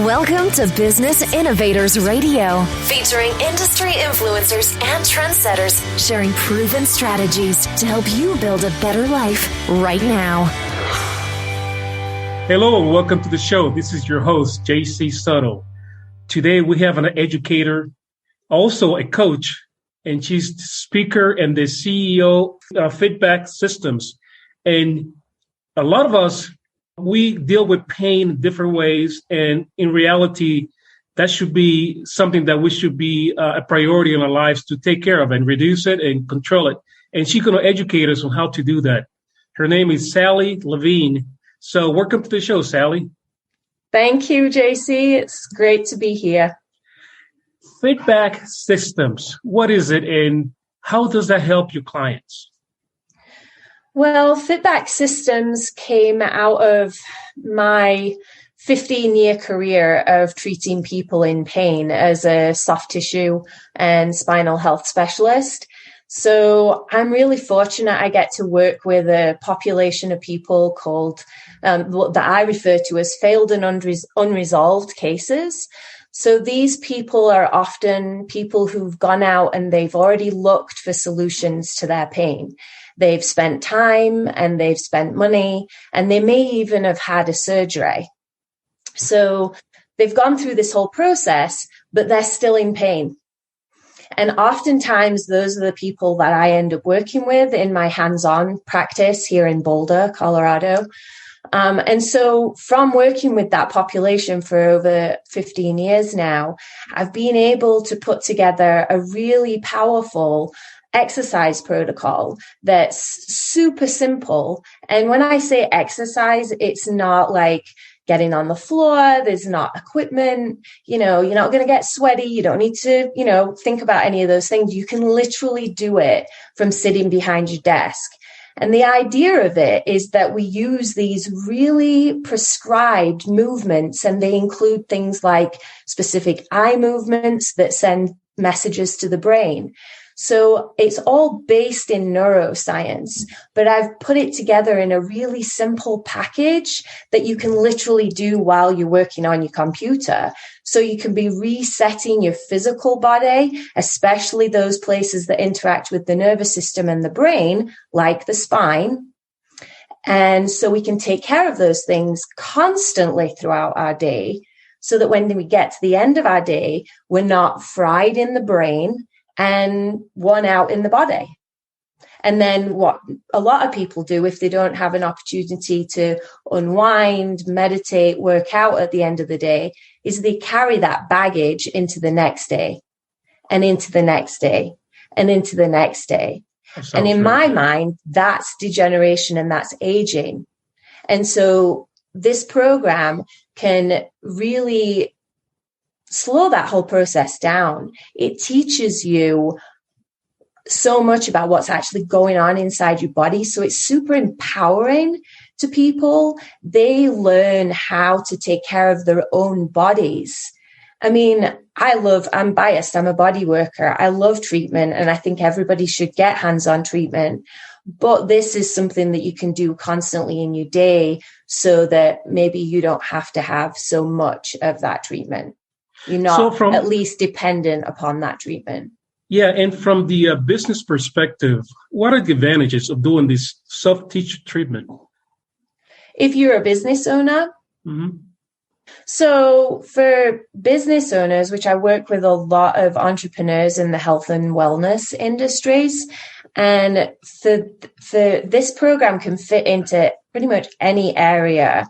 Welcome to Business Innovators Radio, featuring industry influencers and trendsetters sharing proven strategies to help you build a better life right now. Hello and welcome to the show. This is your host, JC Soto. Today we have an educator, also a coach, and she's the speaker and the CEO of Fitbak Systems. And a lot of us, we deal with pain in different ways. And in reality, that should be something that we should be a priority in our lives to take care of and reduce it and control it. And she's going to educate us on how to do that. Her name is Sally Levine. So welcome to the show, Sally. Thank you, JC. It's great to be here. Fitbak Systems, what is it and how does that help your clients? Well, Fitbak Systems came out of my 15-year career of treating people in pain as a soft tissue and spinal health specialist. So I'm really fortunate I get to work with a population of people called, that I refer to as failed and unresolved cases. So these people are often people who've gone out and they've already looked for solutions to their pain. They've spent time and they've spent money, and they may even have had a surgery. So they've gone through this whole process, but they're still in pain. And oftentimes those are the people that I end up working with in my hands-on practice here in Boulder, Colorado. And so from working with that population for over 15 years now, I've been able to put together a really powerful exercise protocol that's super simple. And when I say exercise, it's not like getting on the floor. There's not equipment, you're not going to get sweaty. You don't need to, think about any of those things. You can literally do it from sitting behind your desk. And the idea of it is that we use these really prescribed movements, and they include things like specific eye movements that send messages to the brain. So it's all based in neuroscience, but I've put it together in a really simple package that you can literally do while you're working on your computer. So you can be resetting your physical body, especially those places that interact with the nervous system and the brain, like the spine. And so we can take care of those things constantly throughout our day, so that when we get to the end of our day, we're not fried in the brain and worn out in the body. And then what a lot of people do, if they don't have an opportunity to unwind, meditate, work out at the end of the day, is they carry that baggage into the next day and into the next day and into the next day. And in my mind, that's degeneration and that's aging. And so this program can really slow that whole process down. It teaches you so much about what's actually going on inside your body. So it's super empowering to people. They learn how to take care of their own bodies. I mean, I'm biased. I'm a body worker. I love treatment, and I think everybody should get hands-on treatment. But this is something that you can do constantly in your day so that maybe you don't have to have so much of that treatment. You're not at least dependent upon that treatment. Yeah, and from the business perspective, what are the advantages of doing this self-tissue treatment? If you're a business owner, mm-hmm. So for business owners, which I work with a lot of entrepreneurs in the health and wellness industries, and for this program can fit into pretty much any area.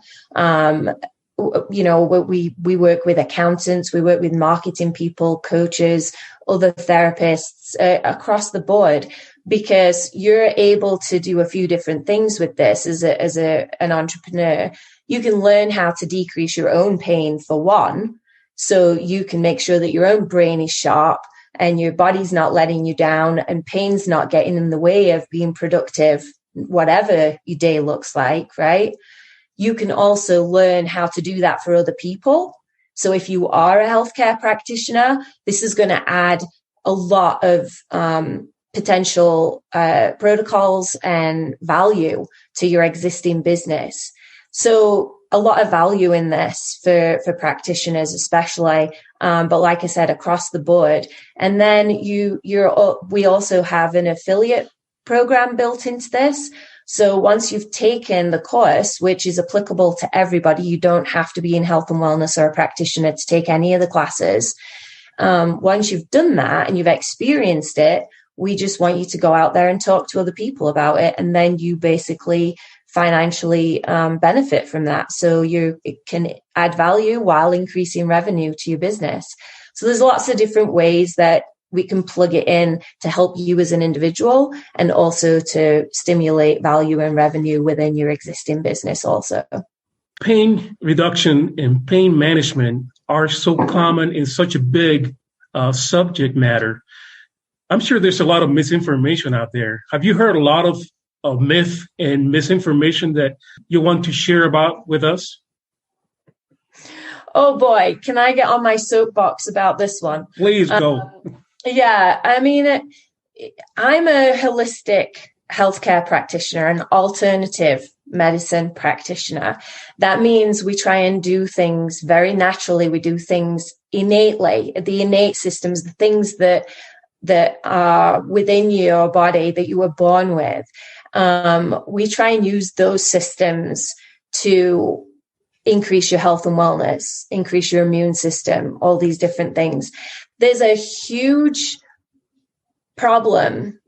We work with accountants, we work with marketing people, coaches, other therapists across the board, because you're able to do a few different things with this as an entrepreneur. You can learn how to decrease your own pain, for one, so you can make sure that your own brain is sharp and your body's not letting you down and pain's not getting in the way of being productive, whatever your day looks like, right? You can also learn how to do that for other people. So if you are a healthcare practitioner, this is going to add a lot of potential protocols and value to your existing business. So a lot of value in this for practitioners, especially, but like I said, across the board. And then we also have an affiliate program built into this. So once you've taken the course, which is applicable to everybody, you don't have to be in health and wellness or a practitioner to take any of the classes. Once you've done that and you've experienced it, we just want you to go out there and talk to other people about it. And then you basically financially benefit from that. So it can add value while increasing revenue to your business. So there's lots of different ways that we can plug it in to help you as an individual and also to stimulate value and revenue within your existing business also. Pain reduction and pain management are so common in such a big subject matter. I'm sure there's a lot of misinformation out there. Have you heard a lot of myth and misinformation that you want to share about with us? Oh boy, can I get on my soapbox about this one? Please go. Yeah, I mean, I'm a holistic healthcare practitioner, an alternative medicine practitioner. That means we try and do things very naturally. We do things innately, the innate systems, the things that are within your body that you were born with. We try and use those systems to increase your health and wellness, increase your immune system, all these different things. There's a huge problem,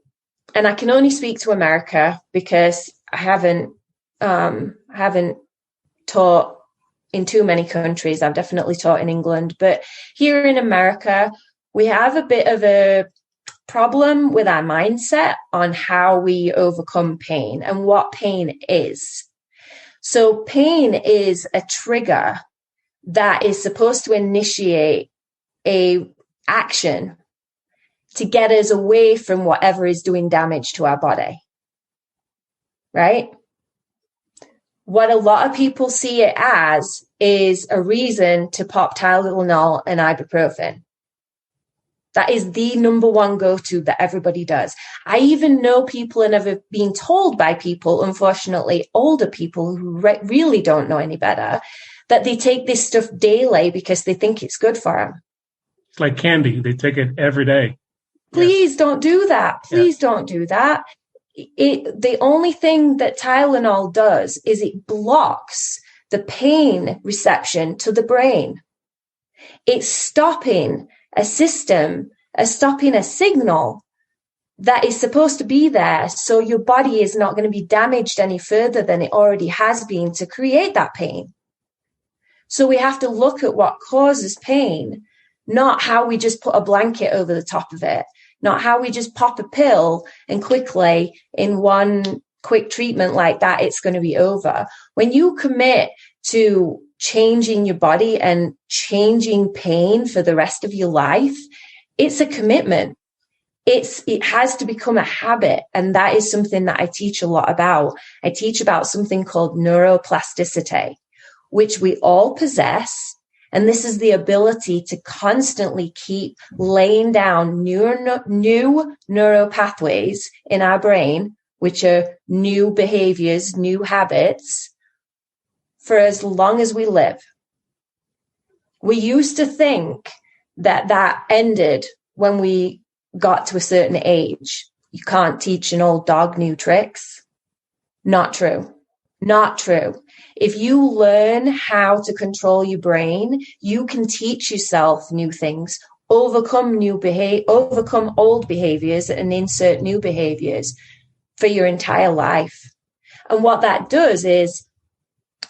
and I can only speak to America because I haven't taught in too many countries. I've definitely taught in England, but here in America, we have a bit of a problem with our mindset on how we overcome pain and what pain is. So pain is a trigger that is supposed to initiate a action to get us away from whatever is doing damage to our body, right? What a lot of people see it as is a reason to pop Tylenol and ibuprofen. That is the number one go-to that everybody does. I even know people and have been told by people, unfortunately, older people who really don't know any better, that they take this stuff daily because they think it's good for them. It's like candy. They take it every day. Please don't do that. Please don't do that. The only thing that Tylenol does is it blocks the pain reception to the brain. It's stopping a system, stopping a signal that is supposed to be there, so your body is not going to be damaged any further than it already has been to create that pain. So we have to look at what causes pain, not how we just put a blanket over the top of it, not how we just pop a pill and quickly in one quick treatment like that, it's going to be over. When you commit to changing your body and changing pain for the rest of your life, it's a commitment. It has to become a habit. And that is something that I teach a lot about. I teach about something called neuroplasticity, which we all possess. And this is the ability to constantly keep laying down new neural pathways in our brain, which are new behaviors, new habits, for as long as we live. We used to think that ended when we got to a certain age. You can't teach an old dog new tricks. Not true. Not true. If you learn how to control your brain, you can teach yourself new things, overcome old behaviors and insert new behaviors for your entire life. And what that does is,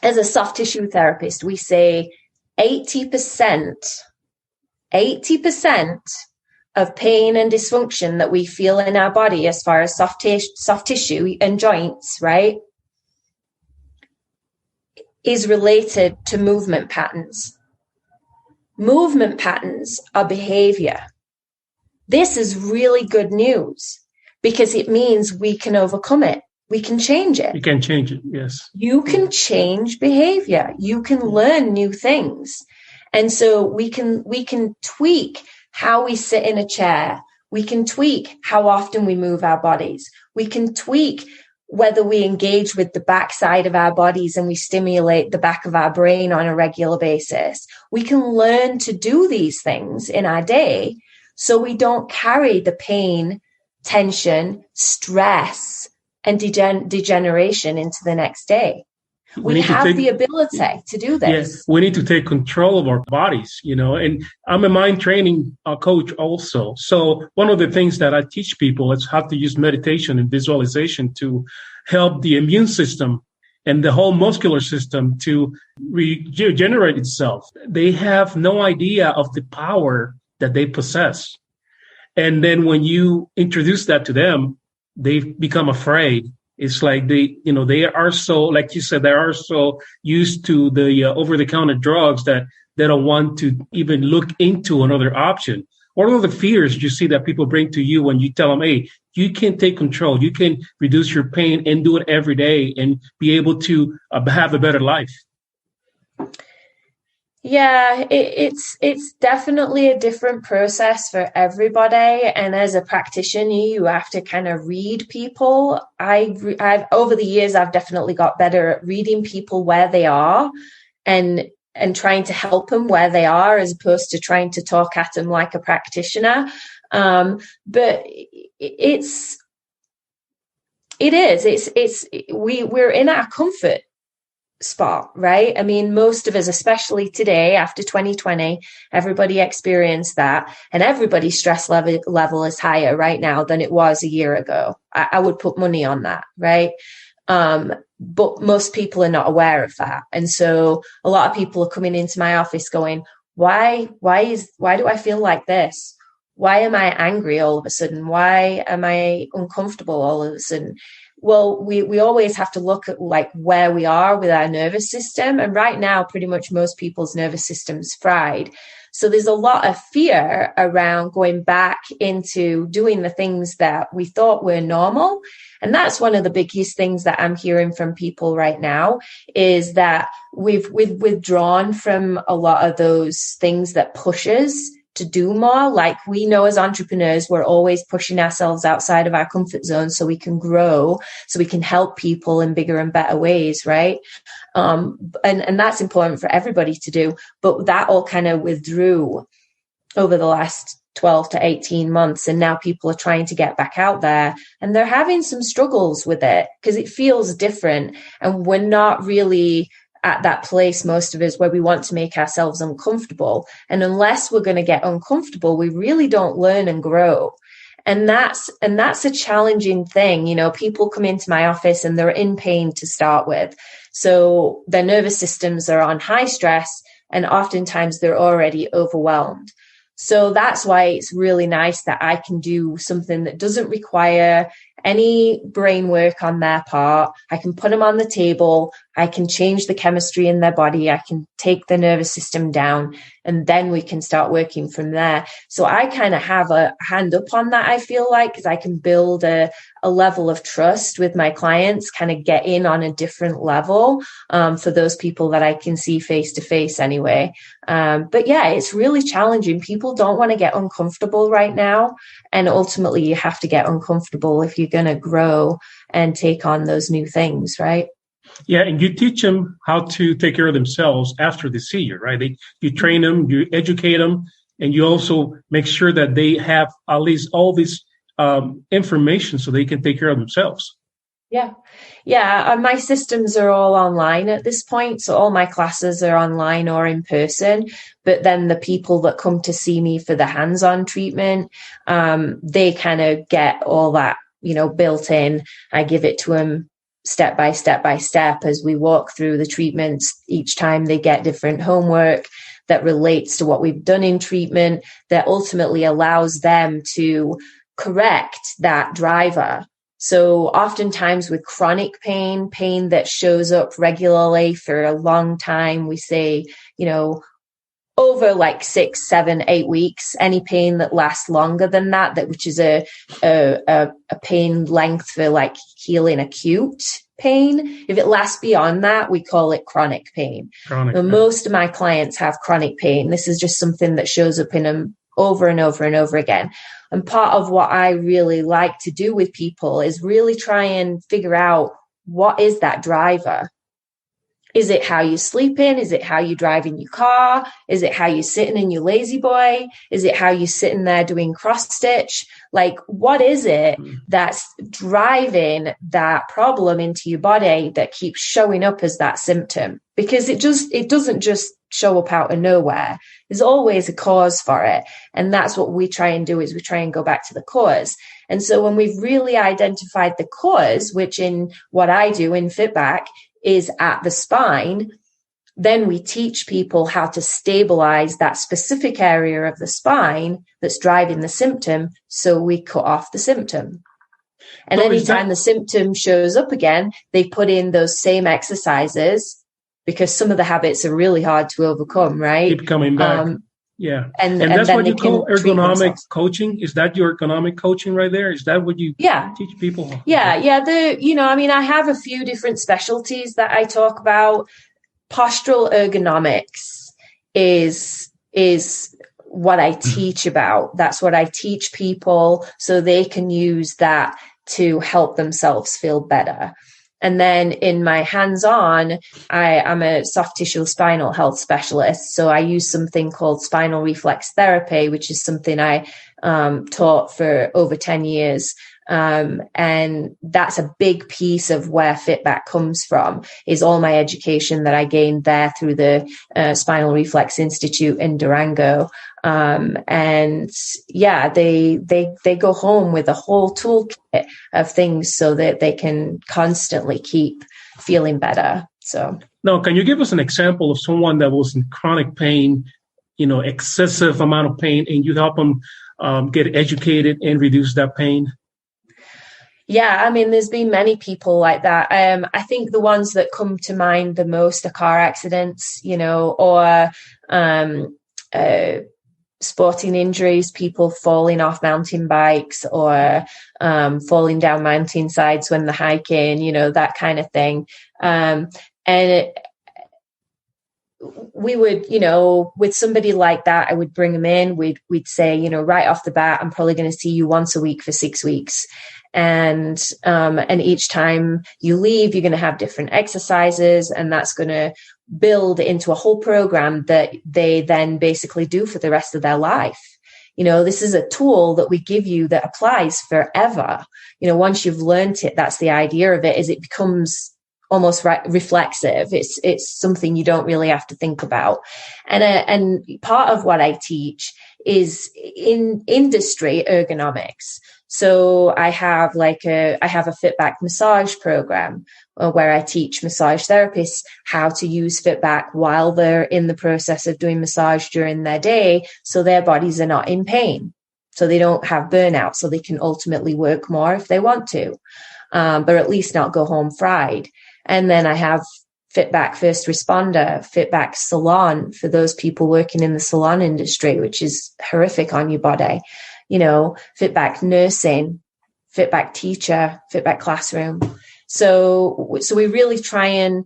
as a soft tissue therapist, we say 80% of pain and dysfunction that we feel in our body as far as soft tissue and joints, right, is related to movement patterns. Movement patterns are behavior. This is really good news because it means we can overcome it. We can change it. You can change it, yes. You can change behavior. You can learn new things. And so we can tweak how we sit in a chair. We can tweak how often we move our bodies. We can tweak whether we engage with the backside of our bodies and we stimulate the back of our brain on a regular basis, we can learn to do these things in our day so we don't carry the pain, tension, stress, and degeneration into the next day. We have the ability to do this. Yes, we need to take control of our bodies, and I'm a mind training coach also. So one of the things that I teach people is how to use meditation and visualization to help the immune system and the whole muscular system to regenerate itself. They have no idea of the power that they possess. And then when you introduce that to them, they become afraid. It's like they are so, like you said, they are so used to the over-the-counter drugs that they don't want to even look into another option. What are the fears you see that people bring to you when you tell them, hey, you can take control, you can reduce your pain and do it every day and be able to have a better life? Yeah, it's definitely a different process for everybody. And as a practitioner, you have to kind of read people. I've over the years, I've definitely got better at reading people where they are and trying to help them where they are, as opposed to trying to talk at them like a practitioner. But we're in our comfort spot, right? I mean, most of us, especially today after 2020, everybody experienced that, and everybody's stress level is higher right now than it was a year ago. I would put money on that, right? But most people are not aware of that, and so a lot of people are coming into my office going, why do I feel like this? Why am I angry all of a sudden? Why am I uncomfortable all of a sudden? Well, we always have to look at like where we are with our nervous system. And right now, pretty much most people's nervous system's fried. So there's a lot of fear around going back into doing the things that we thought were normal. And that's one of the biggest things that I'm hearing from people right now, is that we've withdrawn from a lot of those things that push us to do more. Like, we know as entrepreneurs, we're always pushing ourselves outside of our comfort zone so we can grow, so we can help people in bigger and better ways, right? And that's important for everybody to do. But that all kind of withdrew over the last 12 to 18 months. And now people are trying to get back out there, and they're having some struggles with it because it feels different. And we're not really at that place, most of us, where we want to make ourselves uncomfortable. And unless we're going to get uncomfortable, we really don't learn and grow. And that's a challenging thing. People come into my office and they're in pain to start with. So their nervous systems are on high stress, and oftentimes they're already overwhelmed. So that's why it's really nice that I can do something that doesn't require any brain work on their part. I can put them on the table. I can change the chemistry in their body. I can take the nervous system down, and then we can start working from there. So I kind of have a hand up on that, I feel like, because I can build a level of trust with my clients, kind of get in on a different level for those people that I can see face to face anyway. But yeah, it's really challenging. People don't want to get uncomfortable right now. And ultimately, you have to get uncomfortable if you're going to grow and take on those new things, right? Yeah, and you teach them how to take care of themselves after they see you, right? You train them, you educate them, and you also make sure that they have at least all this information so they can take care of themselves. Yeah. My systems are all online at this point. So all my classes are online or in person. But then the people that come to see me for the hands-on treatment, they kind of get all that, built in. I give it to them step by step as we walk through the treatments. Each time they get different homework that relates to what we've done in treatment, that ultimately allows them to correct that driver. So oftentimes with chronic pain that shows up regularly for a long time, we say, over like 6, 7, 8 weeks, any pain that lasts longer than that, which is a pain length for like healing acute pain. If it lasts beyond that, we call it chronic pain. Most of my clients have chronic pain. This is just something that shows up in them over and over and over again. And part of what I really like to do with people is really try and figure out, what is that driver? Is it how you sleep in? Is it how you drive in your car? Is it how you're sitting in your lazy boy? Is it how you're sitting there doing cross stitch? Like, what is it that's driving that problem into your body that keeps showing up as that symptom? Because it doesn't just show up out of nowhere. There's always a cause for it. And that's what we try and do, is we try and go back to the cause. And so when we've really identified the cause, which in what I do in Fitbak is at the spine, then we teach people how to stabilize that specific area of the spine that's driving the symptom, so we cut off the symptom. And anytime the symptom shows up again, they put in those same exercises, because some of the habits are really hard to overcome, right? Keep coming back. Yeah. And that's what you call ergonomic coaching? Is that your ergonomic coaching right there? Is that what you teach people? Yeah. I have a few different specialties that I talk about. Postural ergonomics is what I teach about. That's what I teach people so they can use that to help themselves feel better. And then in my hands-on, I'm a soft tissue spinal health specialist. So I use something called Spinal Reflex Therapy, which is something I taught for over 10 years. And that's a big piece of where Fitbak comes from, is all my education that I gained there through the Spinal Reflex Institute in Durango. They go home with a whole toolkit of things so that they can constantly keep feeling better. So now, can you give us an example of someone that was in chronic pain, excessive amount of pain, and you help them get educated and reduce that pain? Yeah, there's been many people like that. I think the ones that come to mind the most are car accidents, or sporting injuries, people falling off mountain bikes, or falling down mountainsides when they're hiking, that kind of thing. We would, with somebody like that, I would bring them in. We'd say, right off the bat, I'm probably going to see you once a week for 6 weeks. And each time you leave, you're going to have different exercises, and that's going to build into a whole program that they then basically do for the rest of their life. This is a tool that we give you that applies forever. Once you've learned it, that's the idea of it, is it becomes almost reflexive. It's something you don't really have to think about. And part of what I teach is in industry ergonomics. So I have a Fitbak massage program where I teach massage therapists how to use Fitbak while they're in the process of doing massage during their day, so their bodies are not in pain, so they don't have burnout, so they can ultimately work more if they want to, but at least not go home fried. And then I have Fitbak First Responder, Fitbak Salon for those people working in the salon industry, which is horrific on your body. Fitbak Nursing, Fitbak Teacher, Fitbak Classroom. So we really try and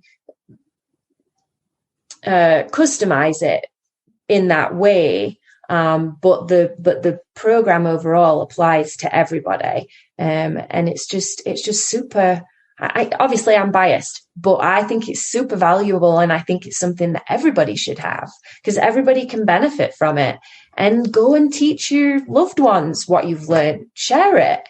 customize it in that way. But the program overall applies to everybody. And it's just super. Obviously I'm biased, but I think it's super valuable, and I think it's something that everybody should have, because everybody can benefit from it. And go and teach your loved ones what you've learned. Share it.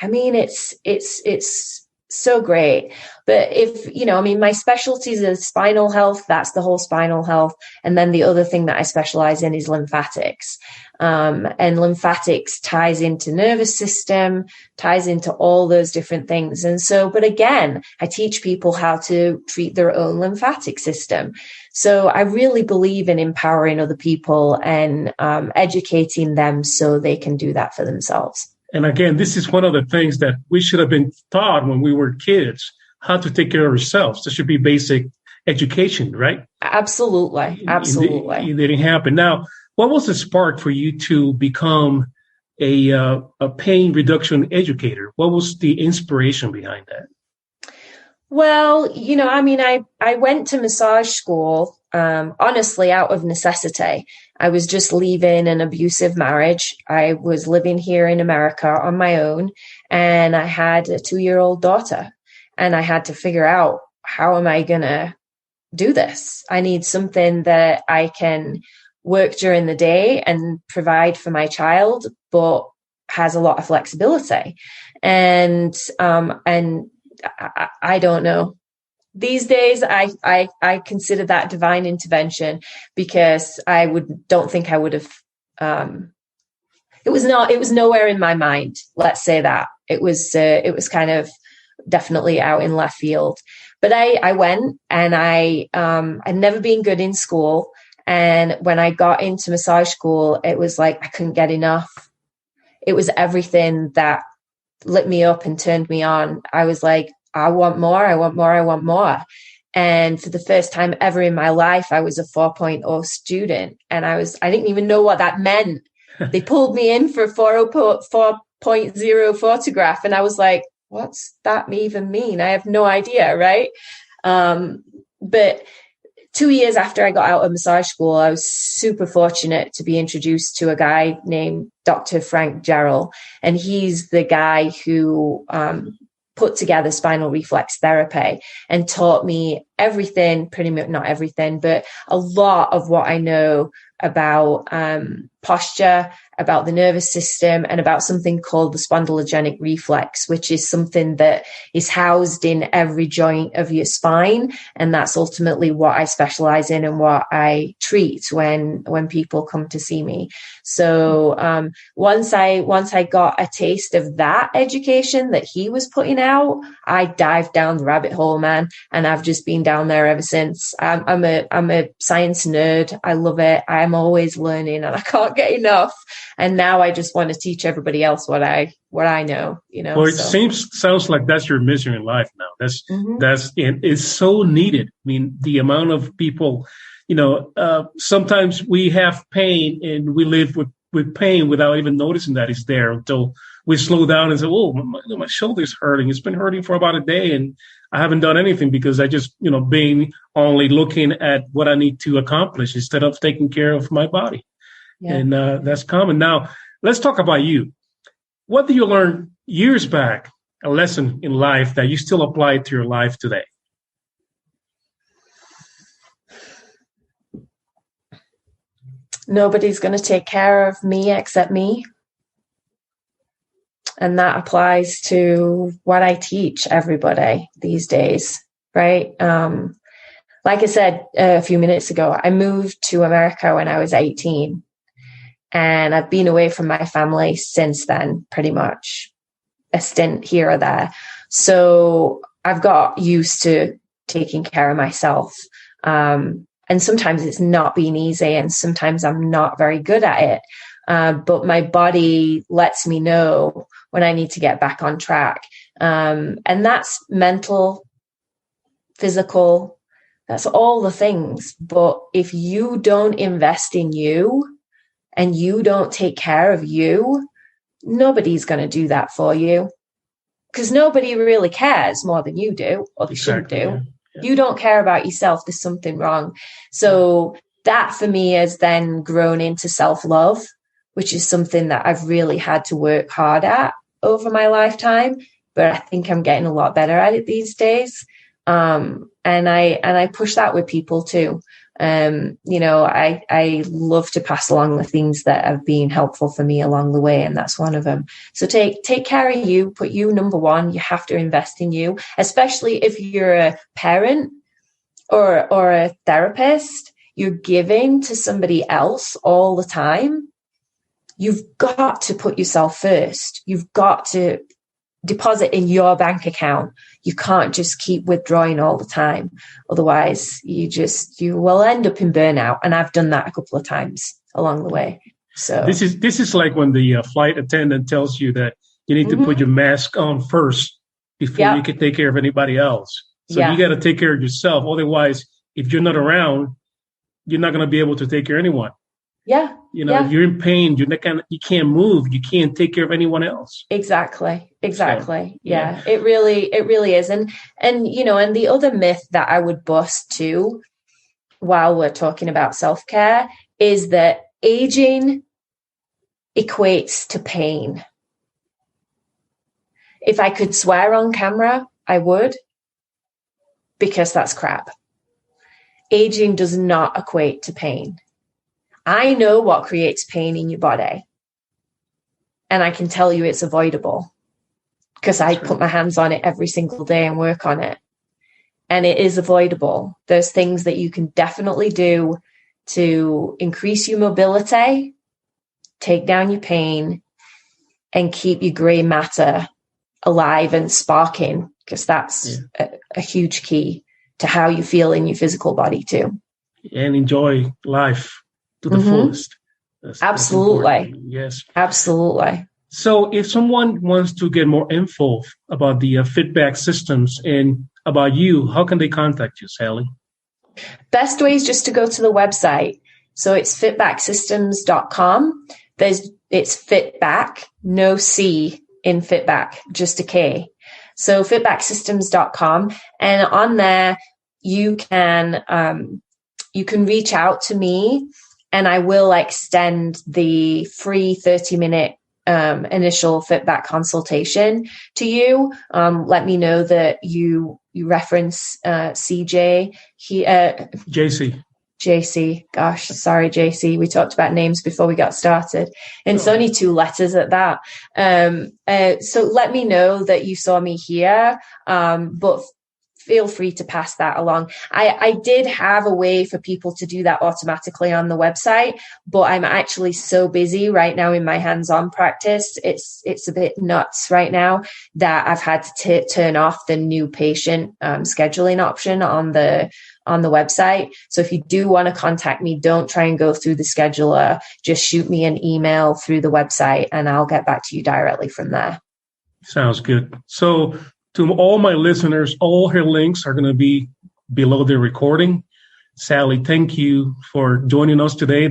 It's so great. But my specialties are spinal health. That's the whole spinal health. And then the other thing that I specialize in is lymphatics. And lymphatics ties into nervous system, ties into all those different things. And so, but again, I teach people how to treat their own lymphatic system. So I really believe in empowering other people and educating them so they can do that for themselves. And again, this is one of the things that we should have been taught when we were kids, how to take care of ourselves. This should be basic education, right? Absolutely. It didn't happen. Now, what was the spark for you to become a pain reduction educator? What was the inspiration behind that? Well, I went to massage school, honestly, out of necessity. I was just leaving an abusive marriage. I was living here in America on my own, and I had a 2-year-old daughter, and I had to figure out, how am I going to do this? I need something that I can work during the day and provide for my child, but has a lot of flexibility. And I don't know. These days, I consider that divine intervention, because don't think I would have. It was nowhere in my mind. Let's say that it was kind of definitely out in left field. But I went, and I'd never been good in school. And when I got into massage school, it was like I couldn't get enough. It was everything that lit me up and turned me on. I was like, I want more, I want more, I want more. And for the first time ever in my life, I was a 4.0 student. And I didn't even know what that meant. They pulled me in for a 4.0 photograph. And I was like, what's that even mean? I have no idea, right? But 2 years after I got out of massage school, I was super fortunate to be introduced to a guy named Dr. Frank Jarrell. And he's the guy who put together Spinal Reflex Therapy and taught me everything, pretty much not everything, but a lot of what I know about posture, about the nervous system, and about something called the spondylogenic reflex, which is something that is housed in every joint of your spine. And that's ultimately what I specialize in and what I treat when people come to see me. So once I got a taste of that education that he was putting out, I dived down the rabbit hole, man. And I've just been down there ever since. I'm a science nerd. I love it. I'm always learning, and I can't get enough. And now I just want to teach everybody else what I know, Well, it sounds like that's your mission in life now. It's so needed. I mean, the amount of people, sometimes we have pain and we live with pain without even noticing that it's there until we slow down and say, oh, my shoulder's hurting. It's been hurting for about a day and I haven't done anything because I just, being only looking at what I need to accomplish instead of taking care of my body. Yeah. And that's common. Now, let's talk about you. What did you learn years back, a lesson in life that you still apply to your life today? Nobody's going to take care of me except me. And that applies to what I teach everybody these days, right? Like I said a few minutes ago, I moved to America when I was 18. And I've been away from my family since then, pretty much a stint here or there. So I've got used to taking care of myself. And sometimes it's not been easy, and sometimes I'm not very good at it. But my body lets me know when I need to get back on track. And that's mental, physical, that's all the things. But if you don't invest in you and you don't take care of you, nobody's going to do that for you. Because nobody really cares more than you do, or they shouldn't do. Yeah. You don't care about yourself, there's something wrong. So that for me has then grown into self-love, which is something that I've really had to work hard at over my lifetime. But I think I'm getting a lot better at it these days. And I push that with people too. I love to pass along the things that have been helpful for me along the way, and that's one of them. So take care of you, put you number one. You have to invest in you, especially if you're a parent or a therapist. You're giving to somebody else all the time. You've got to put yourself first. You've got to deposit in your bank account. You can't just keep withdrawing all the time. Otherwise, you will end up in burnout. And I've done that a couple of times along the way. So this is like when the flight attendant tells you that you need to put your mask on first before you can take care of anybody else. So you got to take care of yourself. Otherwise, if you're not around, you're not going to be able to take care of anyone. Yeah. If you're in pain, you can't move. You can't take care of anyone else. Exactly. So, yeah. It really is. And the other myth that I would bust too, while we're talking about self-care, is that aging equates to pain. If I could swear on camera, I would, because that's crap. Aging does not equate to pain. I know what creates pain in your body, and I can tell you it's avoidable because I put my hands on it every single day and work on it. And it is avoidable. There's things that you can definitely do to increase your mobility, take down your pain, and keep your gray matter alive and sparking, because that's a huge key to how you feel in your physical body too. And enjoy life to the fullest. Absolutely. Yes. Absolutely. So if someone wants to get more info about the Fitbak Systems and about you, how can they contact you, Sally? Best way is just to go to the website. So it's fitbaksystems.com. It's Fitbak, no C in Fitbak, just a K. So fitbaksystems.com. And on there, you can reach out to me, and I will extend the free 30-minute initial Fitbak consultation to you. Let me know that you reference CJ. JC. Gosh, sorry, JC. We talked about names before we got started. And it's only 2 letters at that. So let me know that you saw me here. But feel free to pass that along. I did have a way for people to do that automatically on the website, but I'm actually so busy right now in my hands-on practice. It's a bit nuts right now that I've had to turn off the new patient scheduling option on the website. So if you do want to contact me, don't try and go through the scheduler. Just shoot me an email through the website and I'll get back to you directly from there. Sounds good. So to all my listeners, all her links are going to be below the recording. Sally, thank you for joining us today.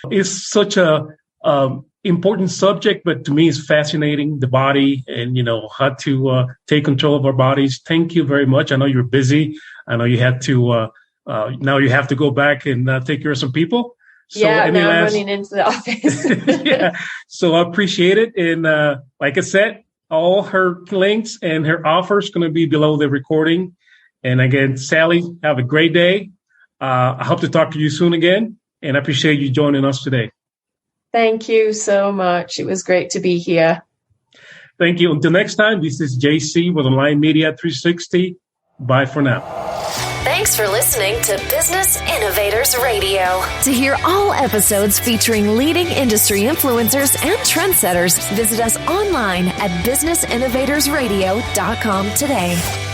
It's such a important subject, but to me it's fascinating, the body and, how to take control of our bodies. Thank you very much. I know you're busy. I know you had to, now you have to go back and take care of some people. So I'm running into the office. Yeah. So I appreciate it. And like I said, all her links and her offers going to be below the recording. And again, Sally, have a great day. I hope to talk to you soon again. And I appreciate you joining us today. Thank you so much. It was great to be here. Thank you. Until next time, this is JC with Online Media 360. Bye for now. Thanks for listening to Business Innovators Radio. To hear all episodes featuring leading industry influencers and trendsetters, visit us online at businessinnovatorsradio.com today.